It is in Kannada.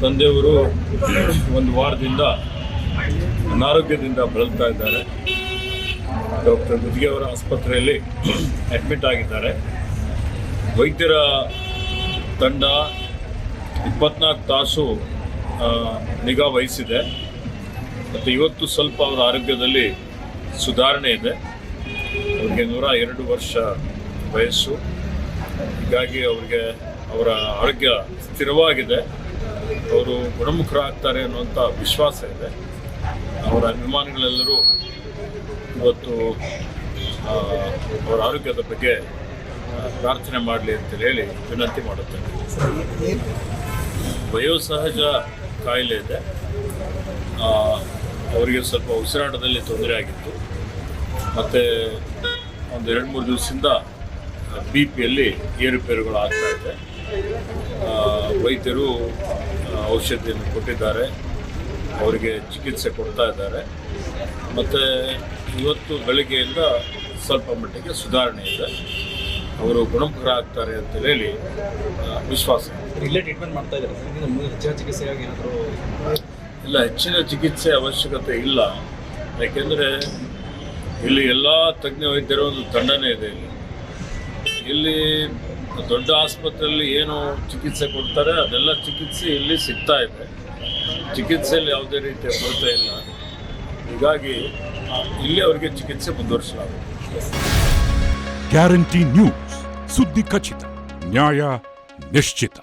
ತಂದೆಯವರು ಒಂದು ವಾರದಿಂದ ಅನಾರೋಗ್ಯದಿಂದ ಬಳಲ್ತಾ ಇದ್ದಾರೆ. ಡಾಕ್ಟರ್ ಮುದಿಗೆ ಅವರ ಆಸ್ಪತ್ರೆಯಲ್ಲಿ ಅಡ್ಮಿಟ್ ಆಗಿದ್ದಾರೆ. ವೈದ್ಯರ ತಂಡ 24 ತಾಸು ನಿಗಾ ವಹಿಸಿದೆ ಮತ್ತು ಇವತ್ತು ಸ್ವಲ್ಪ ಅವರ ಆರೋಗ್ಯದಲ್ಲಿ ಸುಧಾರಣೆ ಇದೆ. ಅವರಿಗೆ 102 ವರ್ಷ ವಯಸ್ಸು. ಹೀಗಾಗಿ ಅವರ ಆರೋಗ್ಯ ಸ್ಥಿರವಾಗಿದೆ. ಅವರು ಗುಣಮುಖರಾಗ್ತಾರೆ ಅನ್ನುವಂಥ ವಿಶ್ವಾಸ ಇದೆ. ಅವರ ಅಭಿಮಾನಿಗಳೆಲ್ಲರೂ ಇವತ್ತು ಅವರ ಆರೋಗ್ಯದ ಬಗ್ಗೆ ಪ್ರಾರ್ಥನೆ ಮಾಡಲಿ ಅಂತ ಹೇಳಿ ವಿನಂತಿ ಮಾಡುತ್ತೇನೆ. ವಯೋಸಹಜ ಕಾಯಿಲೆ ಇದೆ. ಅವರಿಗೆ ಸ್ವಲ್ಪ ಉಸಿರಾಟದಲ್ಲಿ ತೊಂದರೆ ಆಗಿತ್ತು ಮತ್ತು ಒಂದು 2-3 ದಿವಸದಿಂದ BP-ಯಲ್ಲಿ ಏರುಪೇರುಗಳು ಆಗ್ತಾ ಇದೆ. ವೈದ್ಯರು ಔಷಧಿಯನ್ನು ಕೊಟ್ಟಿದ್ದಾರೆ, ಅವರಿಗೆ ಚಿಕಿತ್ಸೆ ಕೊಡ್ತಾ ಇದ್ದಾರೆ ಮತ್ತು ಇವತ್ತು ಬೆಳಗ್ಗೆಯಿಂದ ಸ್ವಲ್ಪ ಮಟ್ಟಿಗೆ ಸುಧಾರಣೆ ಇದೆ. ಅವರು ಗುಣಮುಖರಾಗ್ತಾರೆ ಅಂತ ಹೇಳಿ ವಿಶ್ವಾಸ. ಇಲ್ಲೇ ಟ್ರೀಟ್ಮೆಂಟ್ ಮಾಡ್ತಾ ಇದ್ದಾರೆ. ಹೆಚ್ಚಿನ ಚಿಕಿತ್ಸೆಯಾಗಿ ಏನಾದರೂ ಇಲ್ಲ, ಹೆಚ್ಚಿನ ಚಿಕಿತ್ಸೆ ಅವಶ್ಯಕತೆ ಇಲ್ಲ. ಯಾಕೆಂದರೆ ಇಲ್ಲಿ ಎಲ್ಲ ತಜ್ಞ ವೈದ್ಯರ ಒಂದು ತಂಡನೇ ಇದೆ. ಇಲ್ಲಿ ದೊಡ್ಡ ಆಸ್ಪತ್ರೆಯಲ್ಲಿ ಏನು ಚಿಕಿತ್ಸೆ ಕೊಡ್ತಾರೆ ಅದೆಲ್ಲ ಚಿಕಿತ್ಸೆ ಇಲ್ಲಿ ಸಿಗ್ತಾ ಇದೆ. ಚಿಕಿತ್ಸೆಯಲ್ಲಿ ಯಾವುದೇ ರೀತಿಯ ಕೊರತೆ ಇಲ್ಲ. ಹೀಗಾಗಿ ಇಲ್ಲಿ ಅವರಿಗೆ ಚಿಕಿತ್ಸೆ ಮುಂದುವರಿಸಲಾಗುತ್ತೆ. ಗ್ಯಾರಂಟಿ ನ್ಯೂಸ್, ಸುದ್ದಿ ಖಚಿತ, ನ್ಯಾಯ ನಿಶ್ಚಿತ.